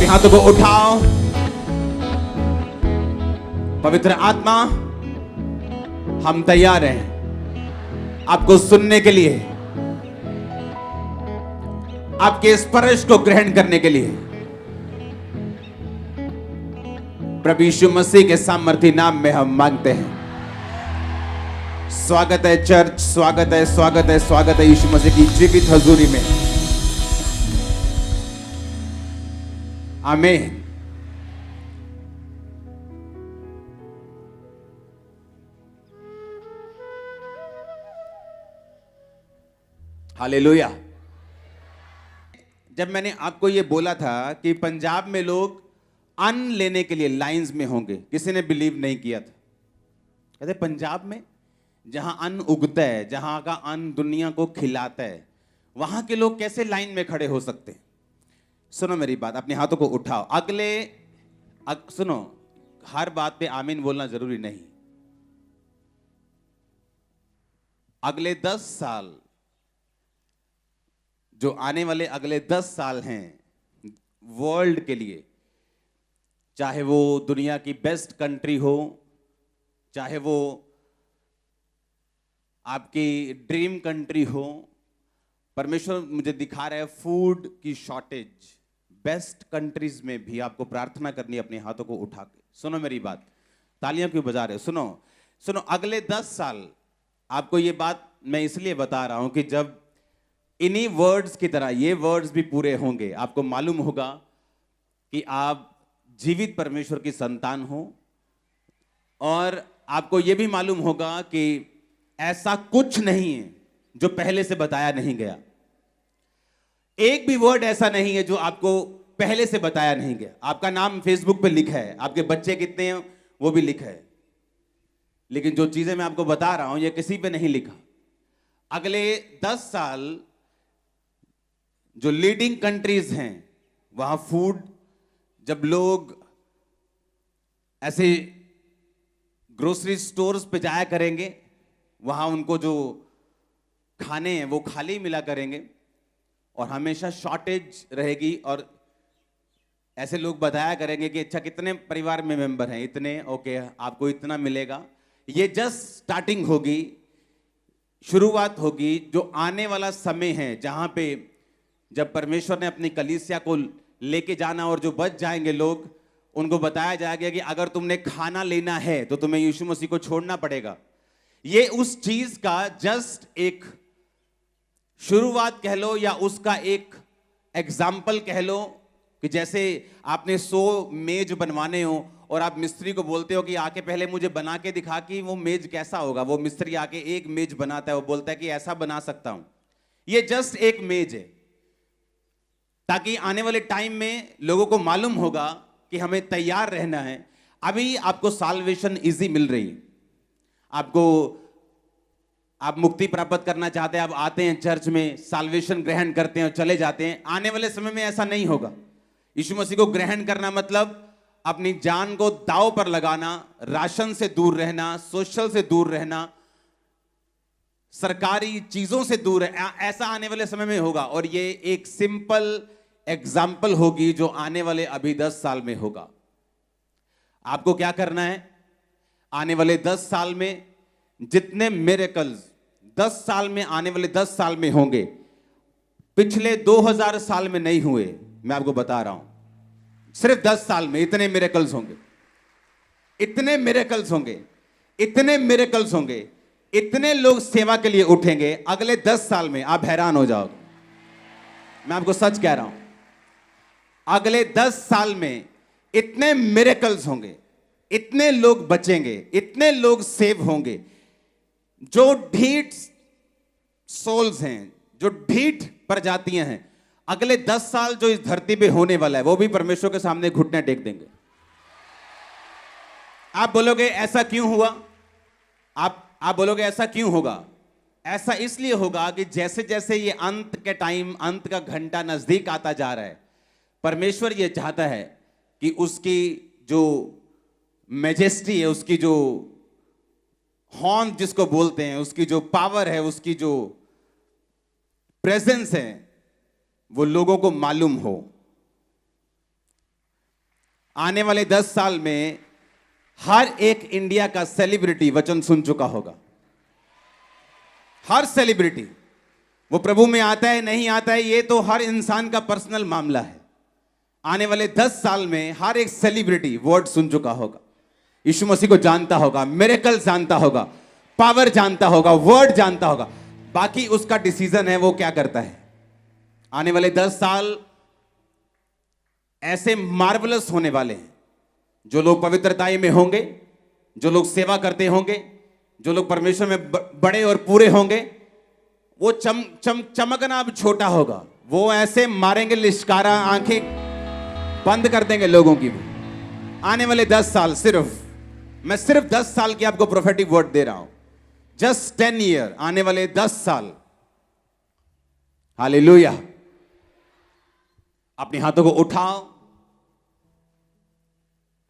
हाथों को उठाओ। पवित्र आत्मा, हम तैयार हैं आपको सुनने के लिए, आपके स्पर्श को ग्रहण करने के लिए। प्रभु यीशु मसीह के सामर्थी नाम में हम मांगते हैं। स्वागत है चर्च, स्वागत है, स्वागत है, स्वागत है यीशु मसीह की जीवित हजूरी में। आमीन। हालेलुया। जब मैंने आपको यह बोला था कि पंजाब में लोग अन्न लेने के लिए लाइंस में होंगे, किसी ने बिलीव नहीं किया था। कहते पंजाब में जहां अन्न उगता है, जहां का अन्न दुनिया को खिलाता है, वहां के लोग कैसे लाइन में खड़े हो सकते हैं? सुनो मेरी बात, अपने हाथों को उठाओ। सुनो, हर बात पे आमीन बोलना जरूरी नहीं। अगले 10 साल, जो आने वाले अगले 10 साल हैं वर्ल्ड के लिए, चाहे वो दुनिया की बेस्ट कंट्री हो, चाहे वो आपकी ड्रीम कंट्री हो, परमेश्वर मुझे दिखा रहा है फूड की शॉर्टेज बेस्ट कंट्रीज में भी आपको प्रार्थना करनी है अपने हाथों को उठा के। सुनो मेरी बात, तालियां क्यों बजा रहे हो? सुनो सुनो, अगले 10 साल आपको ये बात मैं इसलिए बता रहा हूं कि जब इन्हीं वर्ड्स की तरह ये वर्ड्स भी पूरे होंगे, आपको मालूम होगा कि आप जीवित परमेश्वर की संतान हो, और आपको यह भी मालूम होगा कि ऐसा कुछ नहीं है जो पहले से बताया नहीं गया। एक भी वर्ड ऐसा नहीं है जो आपको पहले से बताया नहीं गया। आपका नाम फेसबुक पे लिखा है, आपके बच्चे कितने हैं वो भी लिखा है, लेकिन जो चीजें मैं आपको बता रहा हूं ये किसी पे नहीं लिखा। अगले 10 साल जो लीडिंग कंट्रीज हैं वहां फूड, जब लोग ऐसे ग्रोसरी स्टोर्स पे जाया करेंगे, वहां उनको जो खाने हैं वो खाली मिला करेंगे और हमेशा शॉर्टेज रहेगी, और ऐसे लोग बताया करेंगे कि अच्छा कितने परिवार में मेंबर हैं, इतने, ओके आपको इतना मिलेगा। ये जस्ट स्टार्टिंग होगी, शुरुआत होगी। जो आने वाला समय है जहां पे जब परमेश्वर ने अपनी कलीसिया को लेके जाना और जो बच जाएंगे लोग, उनको बताया जाएगा कि अगर तुमने खाना लेना है तो तुम्हें यीशु मसीह को छोड़ना पड़ेगा। ये उस चीज का जस्ट एक शुरुआत कह लो, या उसका एक एग्जाम्पल कह लो, कि जैसे आपने 100 मेज बनवाने हो और आप मिस्त्री को बोलते हो कि आके पहले मुझे बना के दिखा कि वो मेज कैसा होगा। वो मिस्त्री आके एक मेज बनाता है, वो बोलता है कि ऐसा बना सकता हूं। ये जस्ट एक मेज है, ताकि आने वाले टाइम में लोगों को मालूम होगा कि हमें तैयार रहना है। अभी आपको साल्वेशन इजी मिल रही है, आप मुक्ति प्राप्त करना चाहते हैं, आप आते हैं चर्च में, साल्वेशन ग्रहण करते हैं और चले जाते हैं। आने वाले समय में ऐसा नहीं होगा। यीशु मसीह को ग्रहण करना मतलब अपनी जान को दांव पर लगाना, राशन से दूर रहना, सोशल से दूर रहना, सरकारी चीजों से दूर है। ऐसा आने वाले समय में होगा, और ये एक सिंपल एग्जाम्पल होगी जो आने वाले अभी 10 साल में होगा। आपको क्या करना है? आने वाले 10 साल में जितने मिरेकल्स 10 साल में, आने वाले 10 साल में होंगे, पिछले 2000 साल में नहीं हुए। मैं आपको बता रहा हूं, सिर्फ 10 साल में इतने मिरेकल्स होंगे, इतने मिरेकल्स होंगे, इतने मिरेकल्स होंगे, इतने लोग सेवा के लिए उठेंगे अगले 10 साल में, आप हैरान हो जाओगे। मैं आपको सच कह रहा हूं, अगले 10 साल में इतने मिरेकल्स होंगे, इतने लोग बचेंगे, इतने लोग सेव होंगे। जो ढीठ सोल्स हैं, जो ढीठ प्रजातियां हैं, अगले 10 साल जो इस धरती पे होने वाला है, वो भी परमेश्वर के सामने घुटने टेक देंगे। आप बोलोगे ऐसा क्यों हुआ? आप बोलोगे ऐसा क्यों होगा? ऐसा इसलिए होगा कि जैसे जैसे ये अंत के टाइम, अंत का घंटा नजदीक आता जा रहा है, परमेश्वर ये चाहता है कि उसकी जो मैजेस्टी है, उसकी जो हॉर्न जिसको बोलते हैं, उसकी जो पावर है, उसकी जो प्रेजेंस है, वो लोगों को मालूम हो। आने वाले 10 साल में हर एक इंडिया का सेलिब्रिटी वचन सुन चुका होगा। हर सेलिब्रिटी, वो प्रभु में आता है नहीं आता है ये तो हर इंसान का पर्सनल मामला है। आने वाले 10 साल में हर एक सेलिब्रिटी वर्ड सुन चुका होगा, यीशु मसीह को जानता होगा, मिरेकल जानता होगा, पावर जानता होगा, वर्ड जानता होगा। बाकी उसका डिसीजन है वो क्या करता है। आने वाले 10 साल ऐसे मार्वलस होने वाले हैं। जो लोग पवित्रताई में होंगे, जो लोग सेवा करते होंगे, जो लोग परमेश्वर में बड़े और पूरे होंगे, वो चमकना अब छोटा होगा। वो ऐसे मारेंगे लिश्कारा, आंखें बंद कर देंगे लोगों की। आने वाले 10 साल मैं सिर्फ 10 साल की आपको प्रोफेटिक वर्ड दे रहा हूं। जस्ट 10 ईयर, आने वाले 10 साल। हालेलुया। अपने हाथों को उठाओ।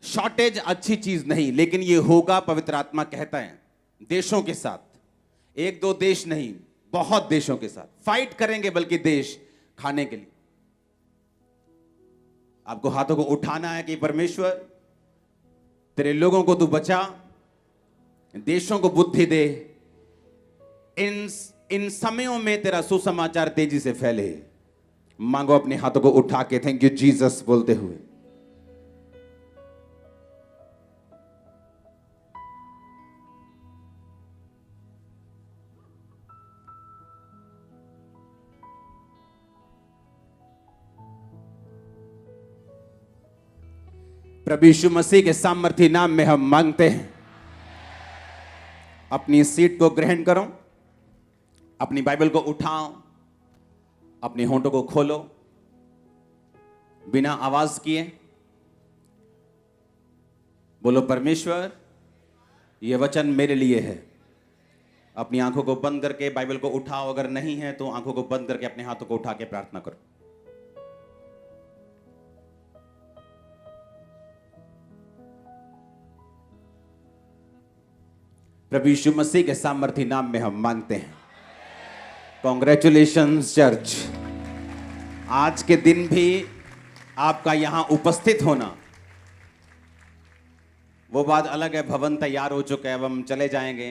शॉर्टेज अच्छी चीज नहीं, लेकिन यह होगा, पवित्र आत्मा कहता है, देशों के साथ। 1-2 देश नहीं, बहुत देशों के साथ फाइट करेंगे, बल्कि देश खाने के लिए। आपको हाथों को उठाना है कि परमेश्वर तेरे लोगों को तू बचा, देशों को बुद्धि दे। इन समयों में तेरा सुसमाचार तेजी से फैले। मांगो अपने हाथों को उठा के थैंक यू जीसस बोलते हुए। प्रभु यीशु मसीह के सामर्थी नाम में हम मांगते हैं। अपनी सीट को ग्रहण करो, अपनी बाइबल को उठाओ, अपने होंठों को खोलो, बिना आवाज किए बोलो, परमेश्वर यह वचन मेरे लिए है। अपनी आंखों को बंद करके बाइबल को उठाओ। अगर नहीं है तो आंखों को बंद करके अपने हाथों को उठा के प्रार्थना करो। प्रभु यीशु मसीह के सामर्थी नाम में हम मांगते हैं। Congratulations church. आज के दिन भी आपका यहां उपस्थित होना, वो बात अलग है। भवन तैयार हो चुका है, अब हम चले जाएंगे,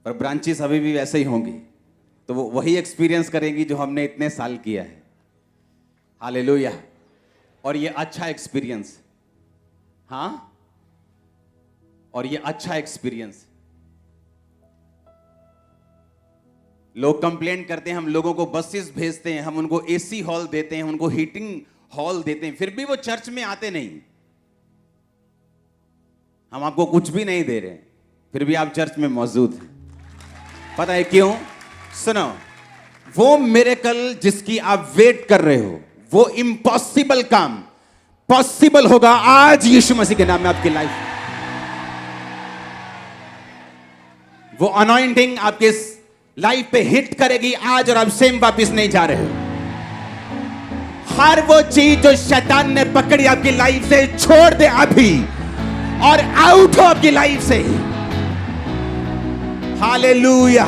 पर ब्रांचेस अभी भी वैसे ही होंगी, तो वो वही एक्सपीरियंस करेंगी जो हमने इतने साल किया है। हालेलुया। और ये अच्छा एक्सपीरियंस, हाँ, और ये अच्छा एक्सपीरियंस। लोग कंप्लेंट करते हैं, हम लोगों को बसेस भेजते हैं, हम उनको एसी हॉल देते हैं, उनको हीटिंग हॉल देते हैं, फिर भी वो चर्च में आते नहीं। हम आपको कुछ भी नहीं दे रहे, फिर भी आप चर्च में मौजूद हैं। पता है क्यों? सुनो, वो मिरेकल जिसकी आप वेट कर रहे हो, वो इम्पॉसिबल काम पॉसिबल होगा आज यीशु मसीह के नाम में आपकी लाइफ में। वो अनॉइंटिंग आपके लाइफ पे हिट करेगी आज, और आप सेम वापिस नहीं जा रहे हो। हर वो चीज जो शैतान ने पकड़ी आपकी लाइफ से, छोड़ दे अभी और आउट हो आपकी लाइफ से। हालेलुया।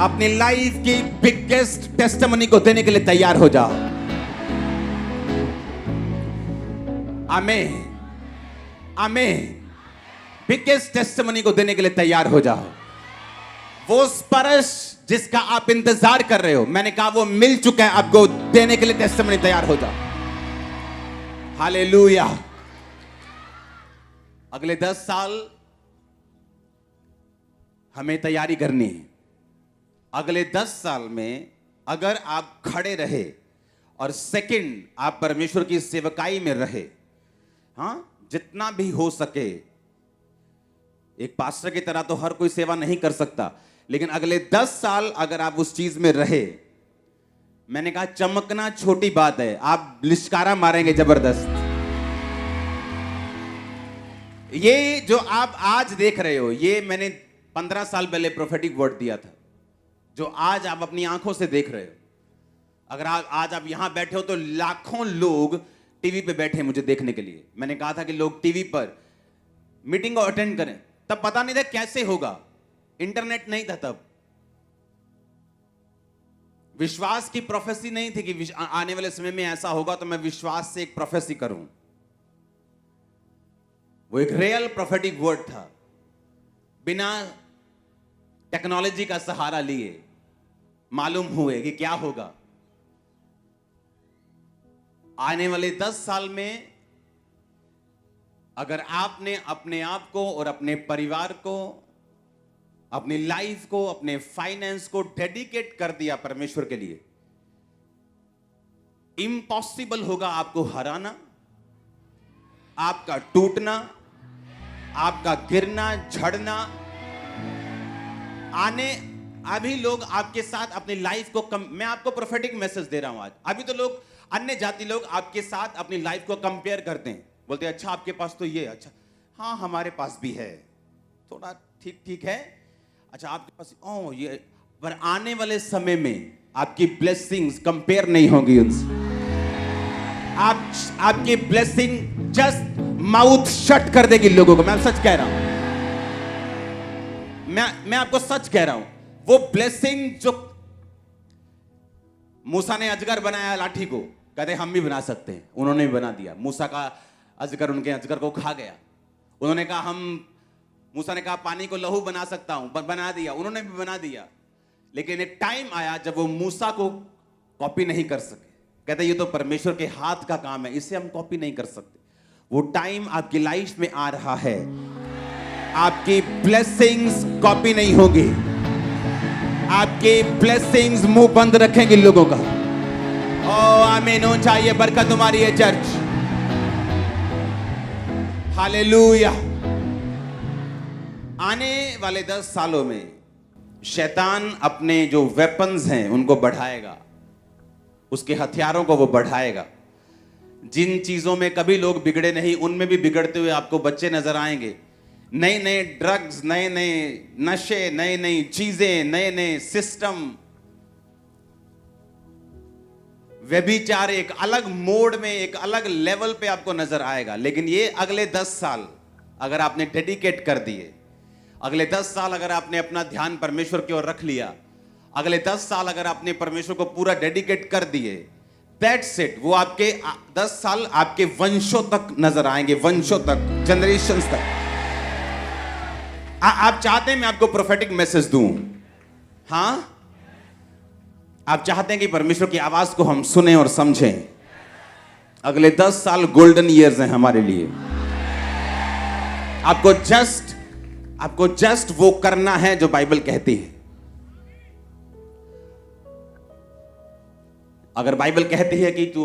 अपनी लाइफ की बिगेस्ट टेस्टिमनी को देने के लिए तैयार हो जाओ। आमीन, आमीन। बिगेस्ट टेस्टिमनी को देने के लिए तैयार हो जाओ। वो स्पर्श जिसका आप इंतजार कर रहे हो, मैंने कहा वो मिल चुका है, आपको देने के लिए टेस्टिमनी तैयार हो जाओ। हालेलुया। अगले 10 साल हमें तैयारी करनी है। अगले 10 साल में अगर आप खड़े रहे और सेकंड आप परमेश्वर की सेवकाई में रहे, हाँ, जितना भी हो सके। एक पास्टर की तरह तो हर कोई सेवा नहीं कर सकता, लेकिन अगले 10 साल अगर आप उस चीज में रहे, मैंने कहा चमकना छोटी बात है, आप लिश्कारा मारेंगे जबरदस्त। ये जो आप आज देख रहे हो, ये मैंने 15 साल पहले प्रोफेटिक वर्ड दिया था, जो आज आप अपनी आंखों से देख रहे हो। अगर आज आप यहां बैठे हो तो लाखों लोग टीवी पे बैठे मुझे देखने के लिए। मैंने कहा था कि लोग टीवी पर मीटिंग को अटेंड करें, तब पता नहीं था कैसे होगा, इंटरनेट नहीं था तब, विश्वास की प्रोफेसी नहीं थी कि आने वाले समय में ऐसा होगा, तो मैं विश्वास से एक प्रोफेसी करूं। वो एक रियल प्रोफेटिक वर्ड था, बिना टेक्नोलॉजी का सहारा लिए मालूम हुए कि क्या होगा। आने वाले 10 साल में अगर आपने अपने आप को और अपने परिवार को, अपनी लाइफ को, अपने फाइनेंस को डेडिकेट कर दिया परमेश्वर के लिए, इम्पॉसिबल होगा आपको हराना, आपका टूटना, आपका गिरना, झड़ना। अभी लोग आपके साथ अपनी लाइफ को मैं आपको प्रोफेटिक मैसेज दे रहा हूं आज। अभी तो लोग, अन्य जाति लोग आपके साथ अपनी लाइफ को कंपेयर करते हैं, बोलते हैं अच्छा आपके पास तो ये, अच्छा हाँ हमारे पास भी है, थोड़ा ठीक ठीक है, अच्छा आपके पास ओ ये। पर आने वाले समय में आपकी ब्लेसिंग्स कंपेयर नहीं होंगी उनसे। आपकी ब्लेसिंग जस्ट माउथ शट कर देगी लोगों को। मैं सच कह रहा हूं, मैं आपको सच कह रहा हूं। वो ब्लेसिंग जो मूसा ने अजगर बनाया लाठी को, कहते हम भी बना सकते हैं, उन्होंने भी बना दिया। मूसा का अजगर उनके अजगर को खा गया। उन्होंने कहा मूसा ने कहा पानी को लहू बना सकता हूं, बना दिया, उन्होंने भी बना दिया। लेकिन एक टाइम आया जब वो मूसा को कॉपी नहीं कर सके। कहते ये तो परमेश्वर के हाथ का काम है, इसे हम कॉपी नहीं कर सकते। वो टाइम आपकी लाइफ में आ रहा है, आपकी ब्लेसिंग्स कॉपी नहीं होगी, आपकी ब्लेसिंग्स मुंह बंद रखेंगे लोगों का। ओ आमीन हो चाहिए, बरकत तुम्हारी है चर्च। हालेलुया। आने वाले 10 सालों में शैतान अपने जो वेपन्स हैं उनको बढ़ाएगा, उसके हथियारों को वो बढ़ाएगा। जिन चीजों में कभी लोग बिगड़े नहीं, उनमें भी बिगड़ते हुए आपको बच्चे नजर आएंगे। नए नए ड्रग्स, नए नए नशे, नई नई चीजें, नए नए सिस्टम, व्यभिचार एक अलग मोड में, एक अलग लेवल पे आपको नजर आएगा। लेकिन ये अगले 10 साल अगर आपने डेडिकेट कर दिए, अगले 10 साल अगर आपने अपना ध्यान परमेश्वर की ओर रख लिया, अगले 10 साल अगर आपने परमेश्वर को पूरा डेडिकेट कर दिए, दैट्स इट। वो आपके 10 साल आपके वंशों तक नजर आएंगे, वंशों तक, जनरेशंस तक। आप चाहते हैं मैं आपको प्रोफेटिक मैसेज दूं? हाँ, आप चाहते हैं कि परमेश्वर की आवाज को हम सुने और समझें। अगले 10 साल गोल्डन ईयर्स हैं हमारे लिए। आपको जस्ट वो करना है जो बाइबल कहती है। अगर बाइबल कहती है कि तू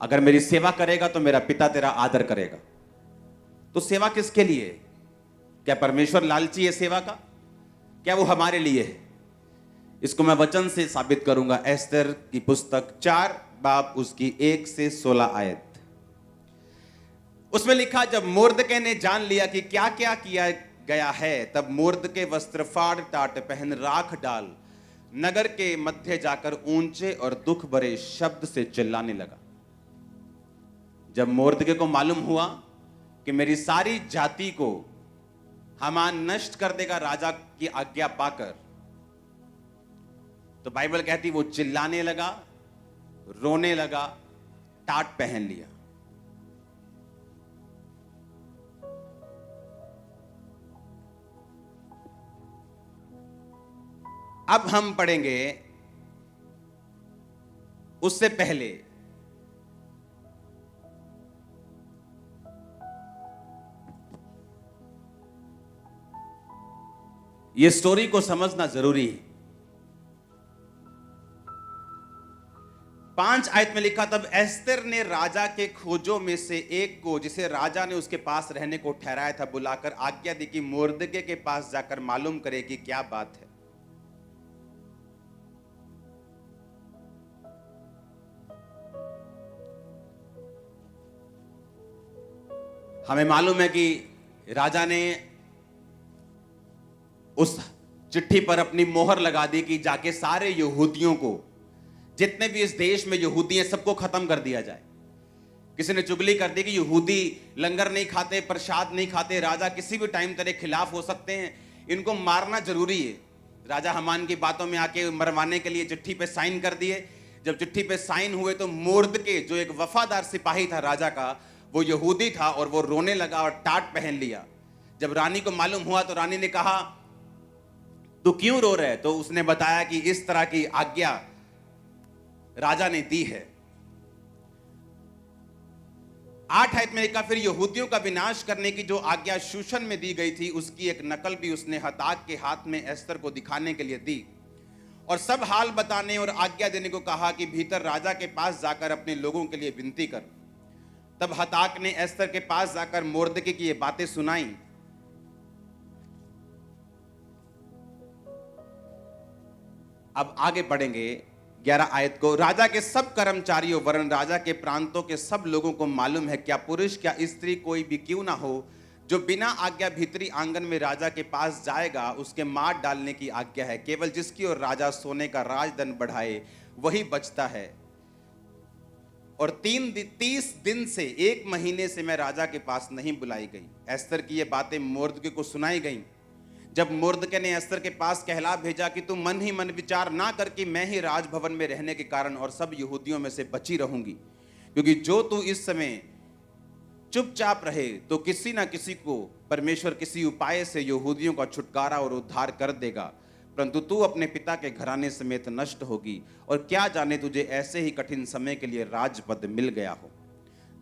अगर मेरी सेवा करेगा तो मेरा पिता तेरा आदर करेगा, तो सेवा किसके लिए है? क्या परमेश्वर लालची है सेवा का? क्या वो हमारे लिए है? इसको मैं वचन से साबित करूंगा। एस्तर की पुस्तक 4 बाब उसकी 1 से 16 आयत। उसमें लिखा, जब मोर्दके ने जान लिया कि क्या क्या किया गया है, तब मोर्दके वस्त्र फाड़ टाट पहन राख डाल नगर के मध्य जाकर ऊंचे और दुख भरे शब्द से चिल्लाने लगा। जब मोर्दके को मालूम हुआ कि मेरी सारी जाति को हामान नष्ट कर देगा राजा की आज्ञा पाकर, तो बाइबल कहती वो चिल्लाने लगा, रोने लगा, टाट पहन लिया। अब हम पढ़ेंगे उससे पहले ये स्टोरी को समझना जरूरी है। 5 आयत में लिखा, तब एस्तर ने राजा के खोजों में से एक को, जिसे राजा ने उसके पास रहने को ठहराया था, बुलाकर आज्ञा दी कि मोर्दके के पास जाकर मालूम करे कि क्या बात है। हमें मालूम है कि राजा ने उस चिट्ठी पर अपनी मोहर लगा दी कि जाके सारे यहूदियों को, जितने भी इस देश में यहूदी हैं, सबको खत्म कर दिया जाए। किसी ने चुगली कर दी कि यहूदी लंगर नहीं खाते, प्रसाद नहीं खाते, राजा किसी भी टाइम तेरे खिलाफ हो सकते हैं, इनको मारना जरूरी है। राजा हामान की बातों में आके मरवाने के लिए चिट्ठी पे साइन कर दिए। जब चिट्ठी पे साइन हुए तो मोर्दके, जो एक वफादार सिपाही था राजा का, वो यहूदी था और वो रोने लगा और टाट पहन लिया। जब रानी को मालूम हुआ तो रानी ने कहा, तू क्यों रो रहे है? तो उसने बताया कि इस तरह की आज्ञा राजा ने दी है। 8 आयत में लिखा, फिर यहूदियों का विनाश करने की जो आज्ञा शूशन में दी गई थी उसकी एक नकल भी उसने हताक के हाथ में एस्तर को दिखाने के लिए दी और सब हाल बताने और आज्ञा देने को कहा कि भीतर राजा के पास जाकर अपने लोगों के लिए विनती कर। तब हताक ने एस्तर के पास जाकर मोर्दके की ये बातें सुनाई। अब आगे बढ़ेंगे 11 आयत को। राजा के सब कर्मचारियों वरन राजा के प्रांतों के सब लोगों को मालूम है, क्या पुरुष क्या स्त्री कोई भी क्यों ना हो, जो बिना आज्ञा भीतरी आंगन में राजा के पास जाएगा, उसके मार डालने की आज्ञा है। केवल जिसकी ओर राजा सोने का राजदंड बढ़ाए वही बचता है। और 30 दिन से 1 महीने से मैं राजा के पास नहीं बुलाई गई। एस्तर की ये बातें मोर्दके को सुनाई गई। जब मोर्दके ने एस्तर के पास कहला भेजा कि तू मन ही मन विचार ना कर कि मैं ही राजभवन में रहने के कारण और सब यहूदियों में से बची रहूंगी, क्योंकि जो तू इस समय चुपचाप रहे तो किसी ना किसी को परमेश्वर किसी उपाय से यहूदियों का छुटकारा और उद्धार कर देगा, परंतु तू अपने पिता के घराने समेत नष्ट होगी। और क्या जाने तुझे ऐसे ही कठिन समय के लिए राजपद मिल गया हो।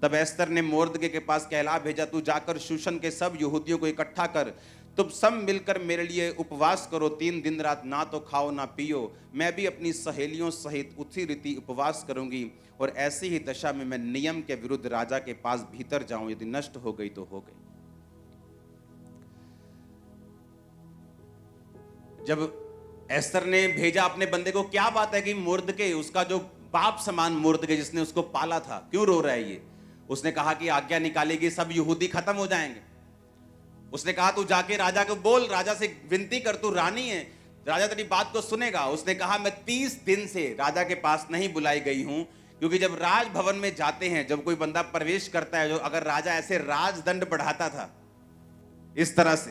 तब एस्तर ने मोर्दके के पास कहला भेजा, तू जाकर शूशन के सब यहूदियों को इकट्ठा कर, तुम सब मिलकर मेरे लिए उपवास करो। 3 दिन रात ना तो खाओ ना पियो। मैं भी अपनी सहेलियों सहित उसी रीति उपवास करूंगी और ऐसी ही दशा में मैं नियम के विरुद्ध राजा के पास भीतर जाऊं। यदि नष्ट हो गई तो हो गई। जब एस्तर ने भेजा अपने बंदे को, क्या बात है कि मोर्दके, उसका जो बाप समान मोर्दके जिसने उसको पाला था, क्यों रो रहा है ये? उसने कहा कि आज्ञा निकालेगी, सब यहूदी खत्म हो जाएंगे। उसने कहा तू जाके राजा को बोल, राजा से विनती कर, तू रानी है, राजा तेरी बात को सुनेगा। उसने कहा मैं 30 दिन से राजा के पास नहीं बुलाई गई हूं, क्योंकि जब राजभवन में जाते हैं, जब कोई बंदा प्रवेश करता है, जो अगर राजा ऐसे राजदंड बढ़ाता था इस तरह से,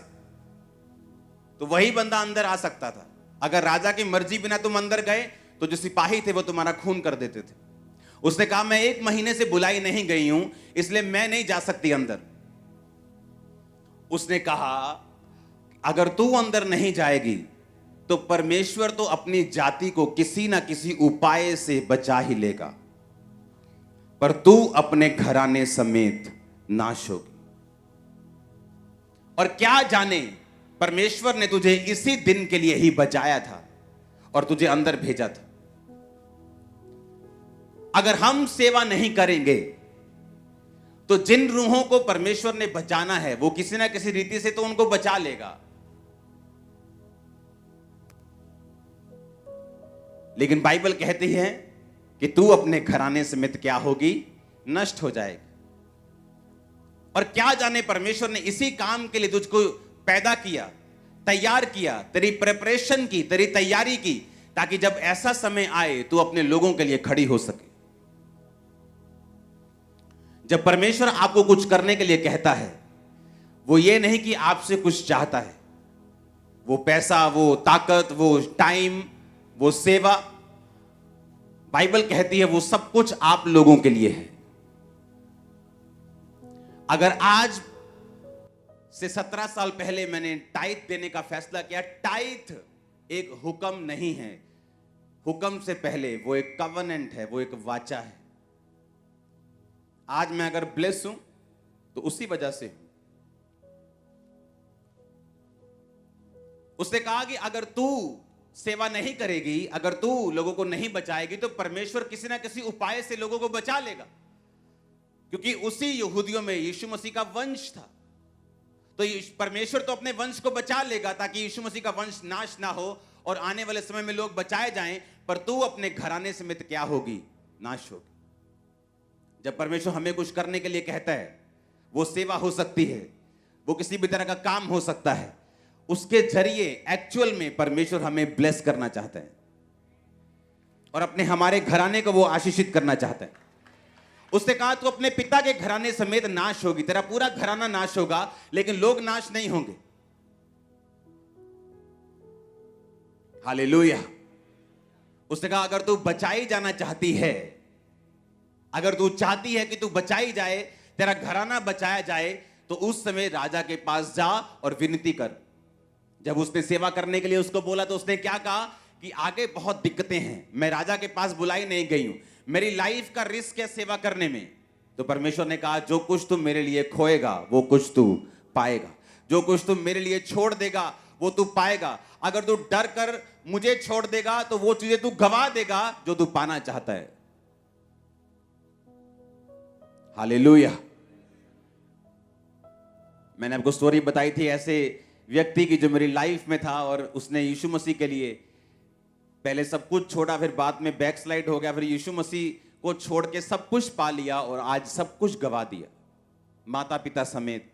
तो वही बंदा अंदर आ सकता था। अगर राजा की मर्जी बिना तुम अंदर गए तो जो सिपाही थे वो तुम्हारा खून कर देते थे। उसने कहा मैं 1 महीने से बुलाई नहीं गई हूं, इसलिए मैं नहीं जा सकती अंदर। उसने कहा अगर तू अंदर नहीं जाएगी तो परमेश्वर तो अपनी जाति को किसी ना किसी उपाय से बचा ही लेगा, पर तू अपने घराने समेत नाश होगी। और क्या जाने परमेश्वर ने तुझे इसी दिन के लिए ही बचाया था और तुझे अंदर भेजा था। अगर हम सेवा नहीं करेंगे तो जिन रूहों को परमेश्वर ने बचाना है वो किसी ना किसी रीति से तो उनको बचा लेगा, लेकिन बाइबल कहती है कि तू अपने घराने समेत क्या होगी? नष्ट हो जाएगी। और क्या जाने परमेश्वर ने इसी काम के लिए तुझको पैदा किया, तैयार किया, तेरी प्रिपरेशन की, तेरी तैयारी की, ताकि जब ऐसा समय आए तू अपने लोगों के लिए खड़ी हो सके। जब परमेश्वर आपको कुछ करने के लिए कहता है, वो ये नहीं कि आपसे कुछ चाहता है। वो पैसा, वो ताकत, वो टाइम, वो सेवा, बाइबल कहती है वो सब कुछ आप लोगों के लिए है। अगर आज से 17 साल पहले मैंने टाइथ देने का फैसला किया, टाइथ एक हुक्म नहीं है, हुक्म से पहले वो एक कवनेंट है, वो एक वाचा है। आज मैं अगर ब्लेस हूं तो उसी वजह से हूं। उसने कहा कि अगर तू सेवा नहीं करेगी, अगर तू लोगों को नहीं बचाएगी, तो परमेश्वर किसी ना किसी उपाय से लोगों को बचा लेगा, क्योंकि उसी यहूदियों में यीशु मसीह का वंश था। तो परमेश्वर तो अपने वंश को बचा लेगा ताकि यीशु मसीह का वंश नाश ना हो और आने वाले समय में लोग बचाए जाएं, पर तू अपने घराने समेत क्या होगी? नाश होगी। जब परमेश्वर हमें कुछ करने के लिए कहता है, वो सेवा हो सकती है, वो किसी भी तरह का काम हो सकता है, उसके जरिए एक्चुअल में परमेश्वर हमें ब्लेस करना चाहता है और अपने हमारे घराने को वो आशीषित करना चाहता है। उसने कहा तू अपने पिता के घराने समेत नाश होगी, तेरा पूरा घराना नाश होगा, लेकिन लोग नाश नहीं होंगे। हालेलुया। उसने कहा अगर तू बचाई जाना चाहती है, अगर तू चाहती है कि तू बचाई जाए, तेरा घराना बचाया जाए, तो उस समय राजा के पास जा और विनती कर। जब उसने सेवा करने के लिए उसको बोला तो उसने क्या कहा कि आगे बहुत दिक्कतें हैं, मैं राजा के पास बुलाई नहीं गई हूं, मेरी लाइफ का रिस्क है सेवा करने में। तो परमेश्वर ने कहा जो कुछ तुम मेरे लिए खोएगा वो कुछ तू पाएगा, जो कुछ तुम मेरे लिए छोड़ देगा वो तू पाएगा। अगर तू डर कर मुझे छोड़ देगा तो वो चीजें तू गवा देगा जो तू पाना चाहता है। हालेलुया। मैंने आपको स्टोरी बताई थी ऐसे व्यक्ति की जो मेरी लाइफ में था, और उसने यीशु मसीह के लिए पहले सब कुछ छोड़ा, फिर बाद में बैकस्लाइड हो गया, फिर यीशु मसीह को छोड़ के सब कुछ पा लिया और आज सब कुछ गवा दिया, माता पिता समेत।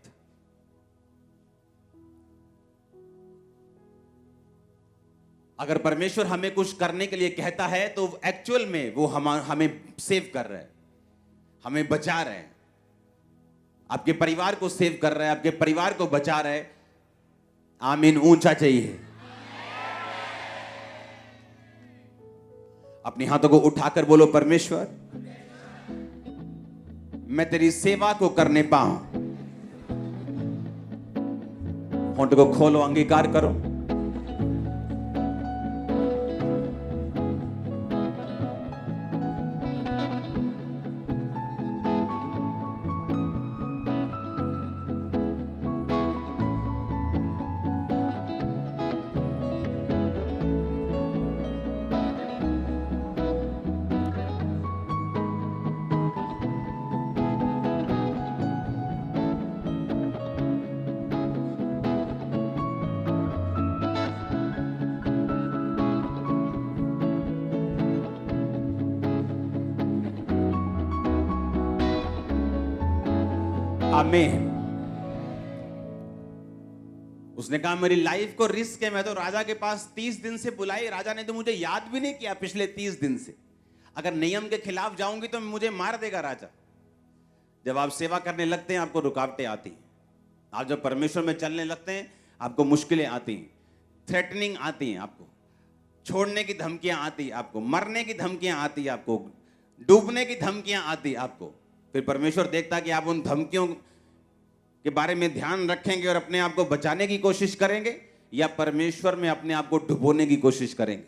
अगर परमेश्वर हमें कुछ करने के लिए कहता है तो एक्चुअल में वो हमें सेव कर रहा है, हमें बचा रहा है। आपके परिवार को सेव कर रहा है, आपके परिवार को बचा रहा है। आमीन ऊंचा चाहिए। अपने हाथों को उठाकर बोलो परमेश्वर मैं तेरी सेवा को करने पाऊं। होंठ को खोलो, अंगीकार करो। आमीन। उसने कहा मेरी लाइफ को रिस्क है, मैं तो राजा के पास 30 दिन से बुलाई, राजा ने तो मुझे याद भी नहीं किया पिछले 30 दिन से। अगर नियम के खिलाफ जाऊंगी तो मुझे मार देगा राजा। जब आप सेवा करने लगते हैं आपको रुकावटें आती हैं, आप जब परमेश्वर में चलने लगते हैं आपको मुश्किलें आती हैं, थ्रेटनिंग आती हैं, आपको छोड़ने की धमकियां आती हैं, आपको मरने की धमकियां आती हैं, आपको डूबने की धमकियां आती हैं आपको। फिर परमेश्वर देखता कि आप उन धमकियों के बारे में ध्यान रखेंगे और अपने आप को बचाने की कोशिश करेंगे, या परमेश्वर में अपने आप को डुबोने की कोशिश करेंगे।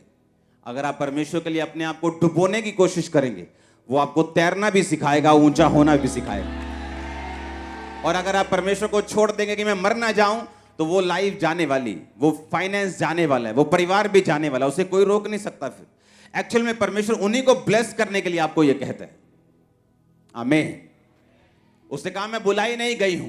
अगर आप परमेश्वर के लिए अपने आप को डुबोने की कोशिश करेंगे वो आपको तैरना भी सिखाएगा, ऊंचा होना भी सिखाएगा। और अगर आप परमेश्वर को छोड़ देंगे कि मैं मर ना जाऊं, तो वो लाइफ जाने वाली, वो फाइनेंस जाने वाला है, वो परिवार भी जाने वाला, उसे कोई रोक नहीं सकता। फिर एक्चुअल में परमेश्वर उन्हीं को ब्लेस करने के लिए आपको यह कहता है। आमीन। उसने कहा मैं बुलाई नहीं गई हूं,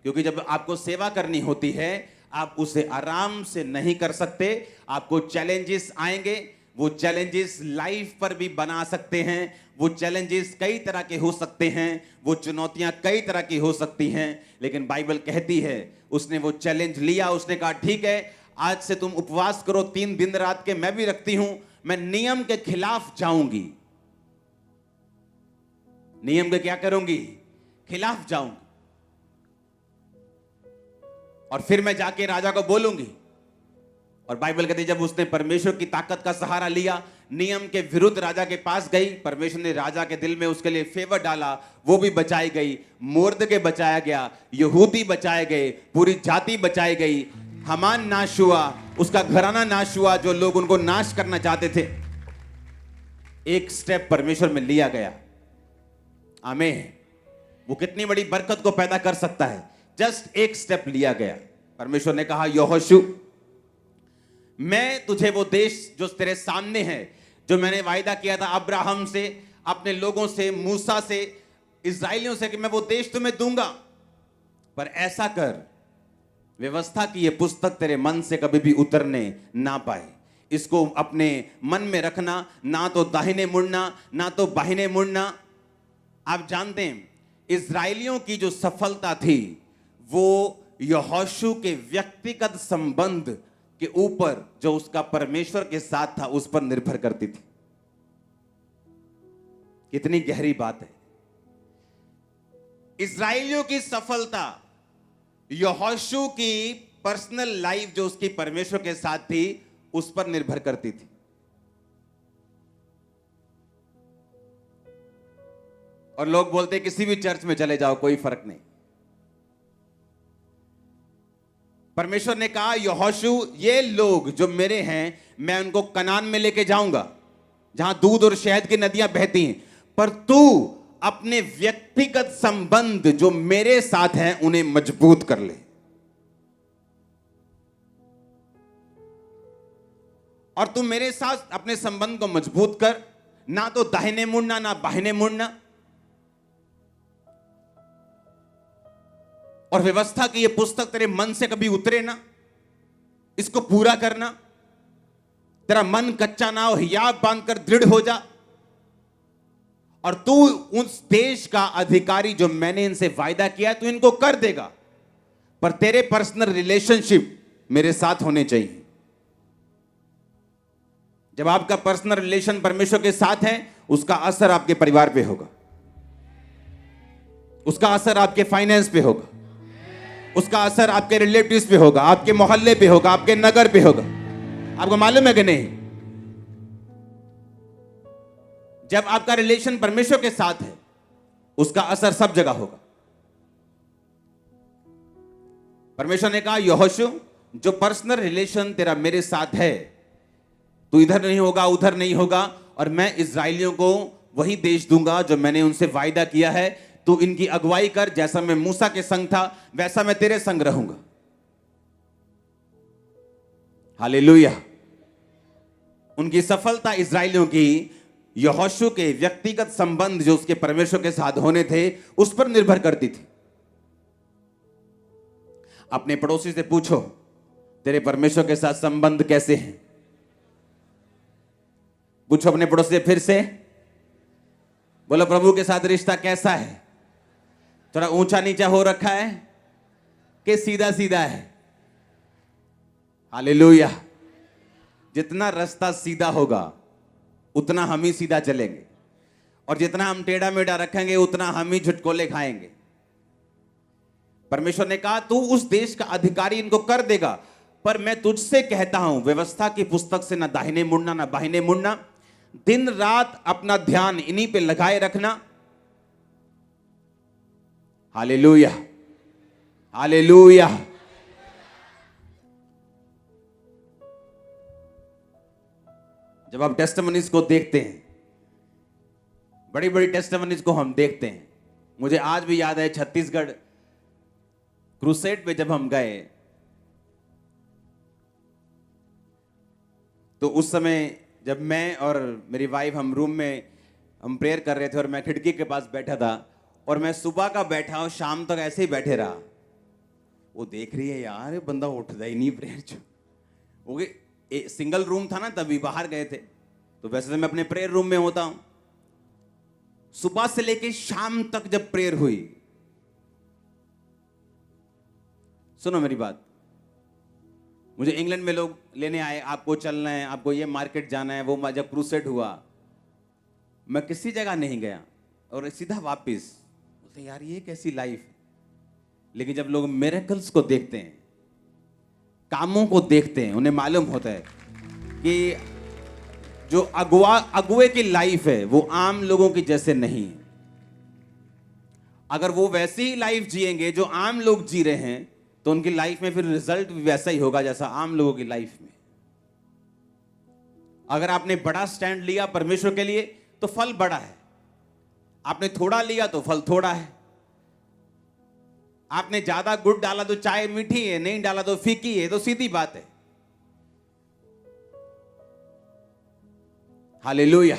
क्योंकि जब आपको सेवा करनी होती है आप उसे आराम से नहीं कर सकते। आपको चैलेंजेस आएंगे, वो चैलेंजेस लाइफ पर भी बना सकते हैं, वो चैलेंजेस कई तरह के हो सकते हैं, वो चुनौतियां कई तरह की हो सकती हैं। लेकिन बाइबल कहती है उसने वो चैलेंज लिया, उसने कहा ठीक है आज से तुम उपवास करो 3 दिन रात के, मैं भी रखती हूं, मैं नियम के खिलाफ जाऊंगी। नियम के क्या करूंगी? खिलाफ जाऊंगी। और फिर मैं जाके राजा को बोलूंगी। और बाइबल कहती है जब उसने परमेश्वर की ताकत का सहारा लिया, नियम के विरुद्ध राजा के पास गई, परमेश्वर ने राजा के दिल में उसके लिए फेवर डाला, वो भी बचाई गई, मोर्दके बचाया गया, यहूदी बचाए गए, पूरी जाति बचाई गई, हमान नाश हुआ, उसका घराना नाश हुआ, जो लोग उनको नाश करना चाहते थे। एक स्टेप परमेश्वर में लिया गया। आमीन। वो कितनी बड़ी बरकत को पैदा कर सकता है, जस्ट एक स्टेप लिया गया। परमेश्वर ने कहा यहोशू मैं तुझे वो देश जो तेरे सामने है, जो मैंने वायदा किया था अब्राहम से, अपने लोगों से, मूसा से, इस्राएलियों से कि मैं वो देश तुम्हें दूंगा, पर ऐसा कर व्यवस्था की ये पुस्तक तेरे मन से कभी भी उतरने ना पाए। इसको अपने मन में रखना, ना तो दाहिने मुड़ना ना तो बाहिने मुड़ना। आप जानते हैं इस्राएलियों की जो सफलता थी वो यहोशू के व्यक्तिगत संबंध के ऊपर, जो उसका परमेश्वर के साथ था, उस पर निर्भर करती थी। कितनी गहरी बात है। इस्राएलियों की सफलता यहोशू की पर्सनल लाइफ जो उसकी परमेश्वर के साथ थी उस पर निर्भर करती थी। और लोग बोलते किसी भी चर्च में चले जाओ कोई फर्क नहीं। परमेश्वर ने कहा यहोशू, ये लोग जो मेरे हैं मैं उनको कनान में लेके जाऊंगा जहां दूध और शहद की नदियां बहती हैं, पर तू अपने व्यक्तिगत संबंध जो मेरे साथ हैं उन्हें मजबूत कर ले। और तू मेरे साथ अपने संबंध को मजबूत कर, ना तो दाहिने मुड़ना ना बाहिने मुड़ना। और व्यवस्था की यह पुस्तक तेरे मन से कभी उतरे ना, इसको पूरा करना। तेरा मन कच्चा ना हो, हियाब बांधकर दृढ़ हो जा। और तू उस देश का अधिकारी जो मैंने इनसे वायदा किया है तू इनको कर देगा, पर तेरे पर्सनल रिलेशनशिप मेरे साथ होने चाहिए। जब आपका पर्सनल रिलेशन परमेश्वर के साथ है, उसका असर आपके परिवार पे होगा, उसका असर आपके फाइनेंस पे होगा, उसका असर आपके रिलेटिव्स पे होगा, आपके मोहल्ले पे होगा, आपके नगर पे होगा। आपको मालूम है कि नहीं? जब आपका रिलेशन परमेश्वर के साथ है, उसका असर सब जगह होगा। परमेश्वर ने कहा यहोशू, जो पर्सनल रिलेशन तेरा मेरे साथ है, तू इधर नहीं होगा उधर नहीं होगा, और मैं इस्राएलियों को वही देश दूंगा जो मैंने उनसे वायदा किया है। तू इनकी अगुवाई कर, जैसा मैं मूसा के संग था वैसा मैं तेरे संग रहूंगा। हालेलुया। उनकी सफलता इस्राएलियों की यहोशू के व्यक्तिगत संबंध जो उसके परमेश्वर के साथ होने थे उस पर निर्भर करती थी। अपने पड़ोसी से पूछो तेरे परमेश्वर के साथ संबंध कैसे हैं। पूछो अपने पड़ोसी से फिर से, बोलो प्रभु के साथ रिश्ता कैसा है? थोड़ा ऊंचा नीचा हो रखा है कि सीधा सीधा है? हालेलुया। जितना रास्ता सीधा होगा उतना हम ही सीधा चलेंगे, और जितना हम टेढ़ा मेढ़ा रखेंगे उतना हम ही झुटकोले खाएंगे। परमेश्वर ने कहा तू उस देश का अधिकारी इनको कर देगा, पर मैं तुझसे कहता हूं व्यवस्था की पुस्तक से ना दाहिने मुड़ना ना बाहिने मुड़ना। दिन रात अपना ध्यान इन्हीं पे लगाए रखना। Hallelujah, hallelujah. जब आप टेस्टिमनीज को देखते हैं, बड़ी बड़ी टेस्टिमनीज को हम देखते हैं, मुझे आज भी याद है छत्तीसगढ़ क्रूसेड पे जब हम गए तो उस समय जब मैं और मेरी वाइफ हम रूम में हम प्रेयर कर रहे थे और मैं खिड़की के पास बैठा था, और मैं सुबह का बैठा और शाम तक ऐसे ही बैठे रहा। वो देख रही है यार ये बंदा उठता ही नहीं प्रेयर। वो सिंगल रूम था ना, तभी बाहर गए थे, तो वैसे तो मैं अपने प्रेयर रूम में होता हूं। सुबह से लेके शाम तक जब प्रेयर हुई, सुनो मेरी बात, मुझे इंग्लैंड में लोग लेने आए, आपको चलना है, आपको ये मार्केट जाना है, वो जब क्रूसेड हुआ मैं किसी जगह नहीं गया और सीधा वापस। बोलते यार ये कैसी लाइफ है। लेकिन जब लोग मिरेकल्स को देखते हैं, कामों को देखते हैं, उन्हें मालूम होता है कि जो अगुए की लाइफ है वो आम लोगों की जैसे नहीं है। अगर वो वैसी ही लाइफ जिएंगे जो आम लोग जी रहे हैं, तो उनकी लाइफ में फिर रिजल्ट भी वैसा ही होगा जैसा आम लोगों की लाइफ में। अगर आपने बड़ा स्टैंड लिया परमेश्वर के लिए तो फल बड़ा है, आपने थोड़ा लिया तो फल थोड़ा है। आपने ज्यादा गुड़ डाला तो चाय मीठी है, नहीं डाला तो फीकी है, तो सीधी बात है। हालेलुया।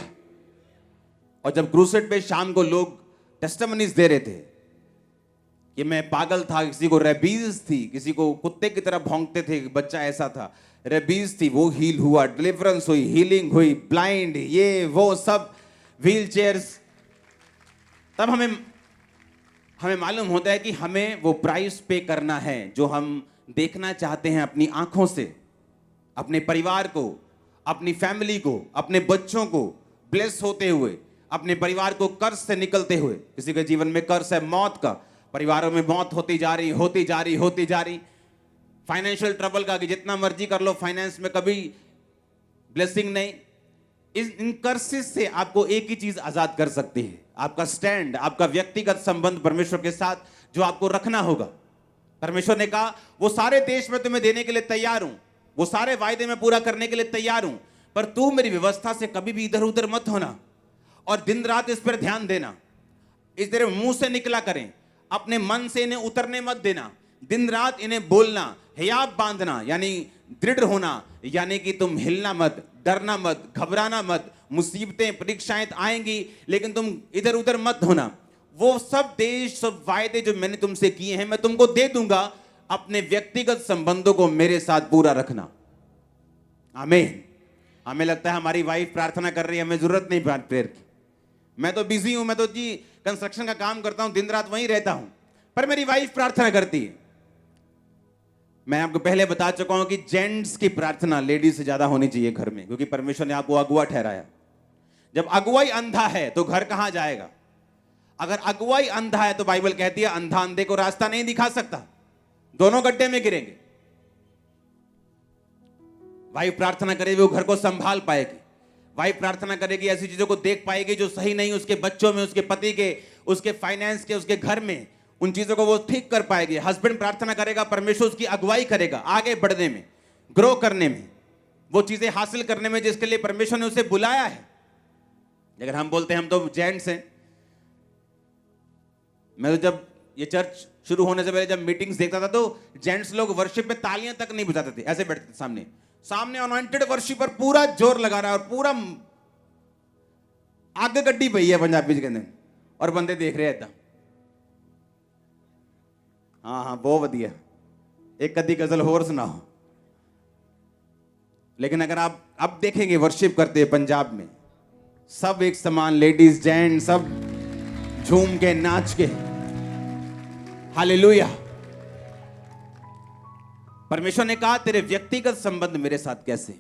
और जब क्रूसेड पे शाम को लोग टेस्टिमनीज दे रहे थे कि मैं पागल था, किसी को रेबीज थी, किसी को कुत्ते की तरह भौंकते थे, बच्चा ऐसा था, रेबीज थी, वो हील हुआ, डिलीवरेंस हुई, हीलिंग हुई, ब्लाइंड ये वो सब, व्हील चेयर्स। तब हमें मालूम होता है कि हमें वो प्राइस पे करना है जो हम देखना चाहते हैं अपनी आंखों से, अपने परिवार को, अपनी फैमिली को, अपने बच्चों को ब्लेस होते हुए, अपने परिवार को कर्ज से निकलते हुए। किसी के जीवन में कर्ज है मौत का, परिवारों में मौत होती जा रही, फाइनेंशियल ट्रबल का कि जितना मर्जी कर लो फाइनेंस में कभी ब्लेसिंग नहीं। इन कर्सेस से आपको एक ही चीज आजाद कर सकती है, आपका स्टैंड, आपका व्यक्तिगत संबंध परमेश्वर के साथ जो आपको रखना होगा। परमेश्वर ने कहा वो सारे देश में तुम्हें देने के लिए तैयार हूं, वो सारे वायदे में पूरा करने के लिए तैयार हूं, पर तू मेरी व्यवस्था से कभी भी इधर उधर मत होना और दिन रात इस पर ध्यान देना। इस तेरे मुंह से निकला करें, अपने मन से इन्हें उतरने मत देना। दिन रात इन्हें बोलना, हियाब बांधना यानी दृढ़ होना, यानी कि तुम हिलना मत, डरना मत, घबराना मत। मुसीबतें परीक्षाएं आएंगी लेकिन तुम इधर उधर मत होना। वो सब देश, सब वायदे जो मैंने तुमसे किए हैं मैं तुमको दे दूंगा। अपने व्यक्तिगत संबंधों को मेरे साथ पूरा रखना। आमीन। हमें लगता है हमारी वाइफ प्रार्थना कर रही है, हमें जरूरत नहीं प्रेयर की। मैं तो बिजी हूं, मैं तो जी कंस्ट्रक्शन का काम करता हूं, दिन रात वहीं रहता हूं, पर मेरी वाइफ प्रार्थना करती है। मैं आपको पहले बता चुका हूं कि जेंट्स की प्रार्थना लेडीज से ज्यादा होनी चाहिए घर में, क्योंकि परमेश्वर ने आपको अगुआ ठहराया। जब अगुवाई अंधा है तो घर कहां जाएगा? अगर अगुवाई अंधा है तो बाइबल कहती है अंधा अंधे को रास्ता नहीं दिखा सकता, दोनों गड्ढे में गिरेंगे। वाइफ प्रार्थना करेगी वो घर को संभाल पाएगी। वाइफ प्रार्थना करेगी ऐसी चीजों को देख पाएगी जो सही नहीं, उसके बच्चों में, उसके पति के, उसके फाइनेंस के, उसके घर में, उन चीजों को वो ठीक कर पाएगी। हस्बैंड प्रार्थना करेगा, परमेश्वर उसकी अगुवाई करेगा आगे बढ़ने में, ग्रो करने में, वो चीजें हासिल करने में जिसके लिए परमेश्वर ने उसे बुलाया है। अगर हम बोलते हैं हम तो जेंट्स हैं, मैं तो जब ये चर्च शुरू होने से पहले जब मीटिंग्स देखता था तो जेंट्स लोग वर्शिप में तालियां तक नहीं बजाते थे, ऐसे बैठते थे सामने सामने अनॉइंटेड वर्शिपर पूरा जोर लगा रहा है और पूरा आगे गड्डी पई है पंजाबी के अंदर और बंदे देख रहे हैं। हाँ हाँ बहुत वधिया, एक कदी गजल होर सुनाओ। लेकिन अगर आप अब देखेंगे वर्शिप करते हैं पंजाब में, सब एक समान, लेडीज जेंट सब झूम के नाच के, हालेलुया। परमेश्वर ने कहा तेरे व्यक्तिगत संबंध मेरे साथ कैसे,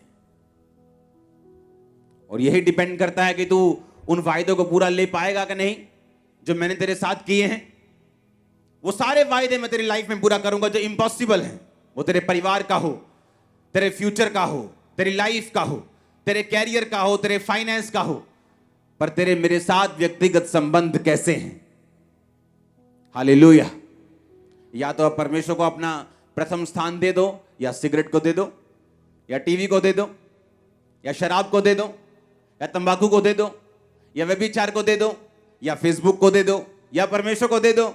और यही डिपेंड करता है कि तू उन वायदों को पूरा ले पाएगा कि नहीं जो मैंने तेरे साथ किए हैं। वो सारे वायदे मैं तेरी लाइफ में पूरा करूंगा जो इम्पॉसिबल है, वो तेरे परिवार का हो, तेरे फ्यूचर का हो, तेरी लाइफ का हो, तेरे कैरियर का हो, तेरे फाइनेंस का हो, पर तेरे मेरे साथ व्यक्तिगत संबंध कैसे हैं। हालेलुया। या तो आप परमेश्वर को अपना प्रथम स्थान दे दो, या सिगरेट को दे दो, या टीवी को दे दो, या शराब को दे दो, या तंबाकू को दे दो, या व्यभिचार को दे दो, या फेसबुक को दे दो, या परमेश्वर को दे दो,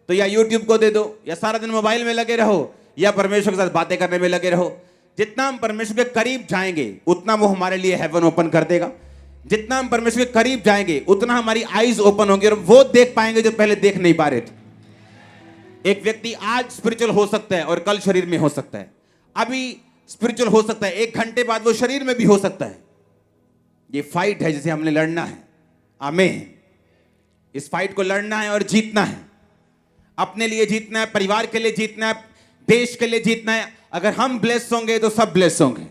तो या यूट्यूब को दे दो, या सारा दिन मोबाइल में लगे रहो, या परमेश्वर के साथ बातें करने में लगे रहो। जितना हम परमेश्वर के करीब जाएंगे उतना वो हमारे लिए हेवन ओपन कर देगा। जितना हम परमेश्वर के करीब जाएंगे उतना हमारी आईज ओपन होंगी और वो देख पाएंगे जो पहले देख नहीं पा रहे थे। एक व्यक्ति आज स्पिरिचुअल हो सकता है और कल शरीर में हो सकता है, अभी स्पिरिचुअल हो सकता है, 1 घंटे बाद वो शरीर में भी हो सकता है। ये फाइट है जिसे हमने लड़ना है। आमीन। इस फाइट को लड़ना है और जीतना है। अपने लिए जीतना है, परिवार के लिए जीतना है, देश के लिए जीतना है। अगर हम ब्लेस होंगे तो सब ब्लेस होंगे।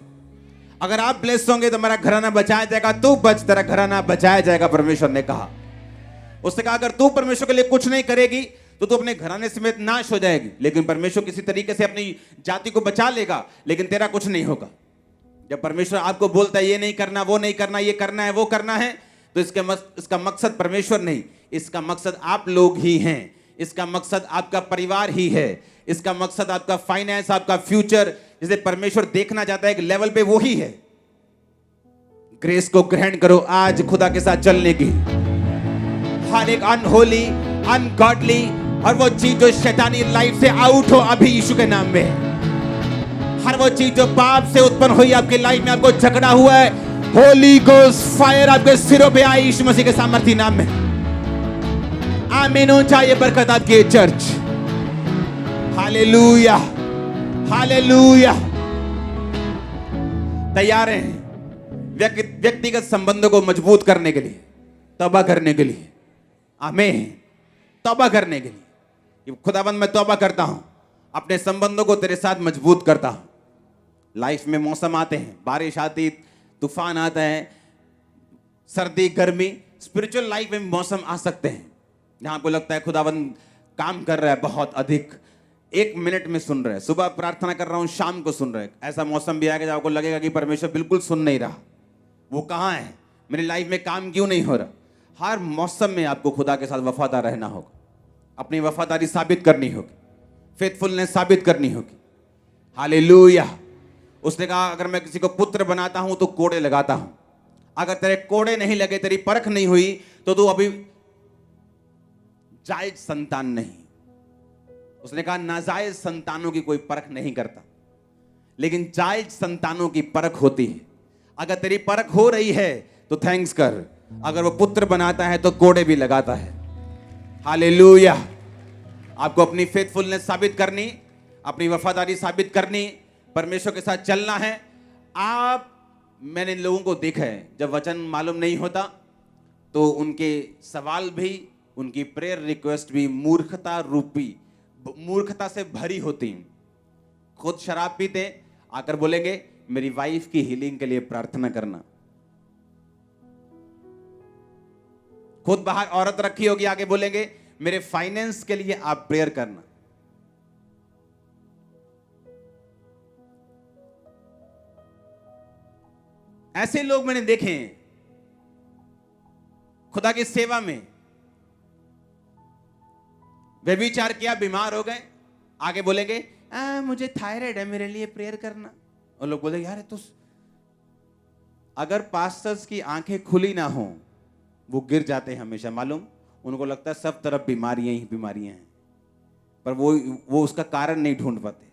अगर आप ब्लेस होंगे तो हमारा घराना बचाया जाएगा। तू बच, तेरा घराना बचाया जाएगा, परमेश्वर ने कहा। उसने कहा अगर तू परमेश्वर के लिए कुछ नहीं करेगी तो तू अपने घराने समेत नाश हो जाएगी, लेकिन परमेश्वर किसी तरीके से अपनी जाति को बचा लेगा, लेकिन तेरा कुछ नहीं होगा। जब परमेश्वर आपको बोलता है ये नहीं करना, वो नहीं करना, ये करना है, वो करना है, तो इसका मकसद परमेश्वर नहीं, इसका मकसद आप लोग ही हैं। इसका मकसद आपका परिवार ही है। इसका मकसद आपका फाइनेंस, आपका फ्यूचर, जिसे परमेश्वर देखना चाहता है एक लेवल पे, वो ही है। ग्रेस को ग्रहण करो आज खुदा के साथ चलने की। हर एक अनहोली, अनगॉडली और वो चीज जो शैतानी लाइफ से आउट हो अभी यीशु के नाम में। हर वो चीज जो पाप से उत्पन्न हुई आपकी लाइफ में, आपको झगड़ा हुआ है, होली गोस्ट फायर आपके सिरों पे आई यीशु मसीह के सामर्थी नाम में। आमीन हो चाहिए बरकत आपकी चर्च। Hallelujah, hallelujah. तैयार हैं व्यक्तिगत संबंधों को मजबूत करने के लिए, तौबा करने के लिए। आमीन। तौबा करने के लिए। खुदाबंद मैं तौबा करता हूं, अपने संबंधों को तेरे साथ मजबूत करता हूं। लाइफ में मौसम आते हैं, बारिश आती, तूफान आता है, सर्दी, गर्मी, स्पिरिचुअल लाइफ में मौसम आ सकते हैं जहां आपको लगता है खुदाबंद काम कर रहा है बहुत अधिक, 1 मिनट में सुन रहा है, सुबह प्रार्थना कर रहा हूं, शाम को सुन रहा है। ऐसा मौसम भी आएगा जब आपको लगेगा कि परमेश्वर बिल्कुल सुन नहीं रहा, वो कहां है, मेरी लाइफ में काम क्यों नहीं हो रहा। हर मौसम में आपको खुदा के साथ वफादार रहना होगा, अपनी वफादारी साबित करनी होगी, फेथफुलनेस साबित करनी होगी। हालेलुया। उसने कहा अगर मैं किसी को पुत्र बनाता हूं तो कोड़े लगाता हूं, अगर तेरे कोड़े नहीं लगे, तेरी परख नहीं हुई, तो तू अभी जायज संतान नहीं। उसने कहा नाजायज संतानों की कोई परख नहीं करता, लेकिन जायज संतानों की परख होती है। अगर तेरी परख हो रही है तो थैंक्स कर, अगर वो पुत्र बनाता है तो कोड़े भी लगाता है। हालेलुया। आपको अपनी फेथफुलनेस साबित करनी, अपनी वफादारी साबित करनी, परमेश्वर के साथ चलना है। मैंने लोगों को देखा है, जब वचन मालूम नहीं होता तो उनके सवाल भी, उनकी प्रेयर रिक्वेस्ट भी मूर्खता से भरी होती हैं। खुद शराब पीते, आकर बोलेंगे मेरी वाइफ की हीलिंग के लिए प्रार्थना करना। खुद बाहर औरत रखी होगी, आगे बोलेंगे मेरे फाइनेंस के लिए आप प्रेयर करना। ऐसे लोग मैंने देखे हैं खुदा की सेवा में। व्यभिचार किया, बीमार हो गए, आगे बोलेंगे मुझे थायराइड है, मेरे लिए प्रेयर करना। और लोग बोलेंगे यार तो अगर पास्टर्स की आंखें खुली ना हो, वो गिर जाते हैं हमेशा। मालूम, उनको लगता है सब तरफ बीमारियां ही बीमारियां हैं, पर वो उसका कारण नहीं ढूंढ पाते।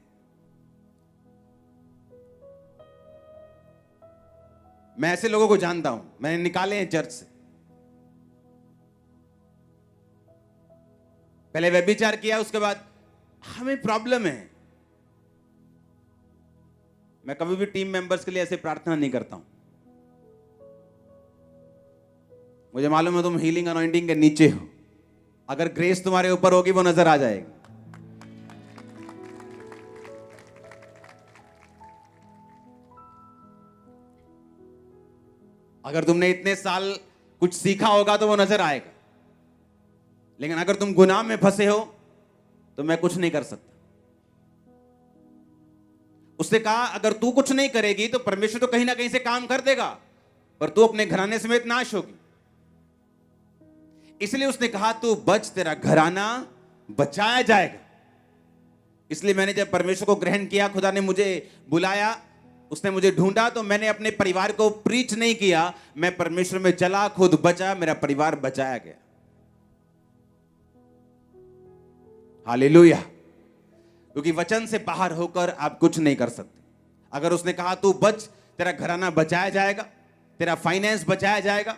मैं ऐसे लोगों को जानता हूं, मैंने निकाले हैं चर्च से। पहले व्यभिचार किया, उसके बाद हमें प्रॉब्लम है। मैं कभी भी टीम मेंबर्स के लिए ऐसे प्रार्थना नहीं करता हूं। मुझे मालूम है तुम हीलिंग अनॉइंटिंग के नीचे हो, अगर ग्रेस तुम्हारे ऊपर होगी वो नजर आ जाएगी। अगर तुमने इतने साल कुछ सीखा होगा तो वो नजर आएगा, लेकिन अगर तुम गुनाह में फंसे हो तो मैं कुछ नहीं कर सकता। उसने कहा अगर तू कुछ नहीं करेगी तो परमेश्वर तो कहीं ना कहीं से काम कर देगा, पर तू अपने घराने समेत नाश होगी। इसलिए उसने कहा तू बच, तेरा घराना बचाया जाएगा। इसलिए मैंने जब परमेश्वर को ग्रहण किया, खुदा ने मुझे बुलाया, उसने मुझे ढूंढा, तो मैंने अपने परिवार को प्रीच नहीं किया, मैं परमेश्वर में चला, खुद बचा, मेरा परिवार बचाया गया। हालेलुया। क्योंकि वचन से बाहर होकर आप कुछ नहीं कर सकते। अगर उसने कहा तू बच, तेरा घराना बचाया जाएगा, तेरा फाइनेंस बचाया जाएगा,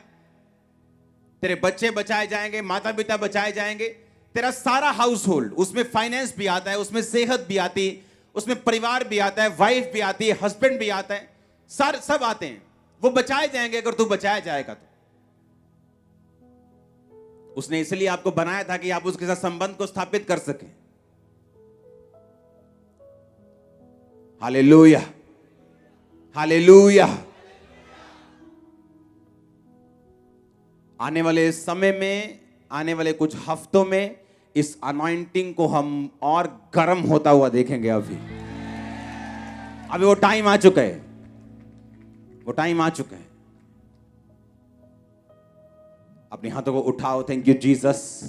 तेरे बच्चे बचाए जाएंगे, माता पिता बचाए जाएंगे, तेरा सारा हाउस होल्ड, उसमें फाइनेंस भी आता है, उसमें सेहत भी आती है, उसमें परिवार भी आता है, वाइफ भी आती है, हस्बैंड भी आता है, सब आते हैं, वो बचाए जाएंगे अगर तू बचाया जाएगा तो। उसने इसलिए आपको बनाया था कि आप उसके साथ संबंध को स्थापित कर सकें। Hallelujah, hallelujah. आने वाले समय में, आने वाले कुछ हफ्तों में इस अनॉइंटिंग को हम और गर्म होता हुआ देखेंगे। अभी वो टाइम आ चुका है, वो टाइम आ चुका है। अपने हाथों को उठाओ। Thank you Jesus.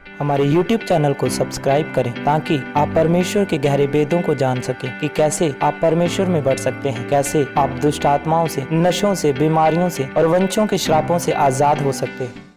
हमारे YouTube चैनल को सब्सक्राइब करें ताकि आप परमेश्वर के गहरे भेदों को जान सकें कि कैसे आप परमेश्वर में बढ़ सकते हैं, कैसे आप दुष्ट आत्माओं से, नशों से, बीमारियों से और वंशों के श्रापों से आजाद हो सकते हैं।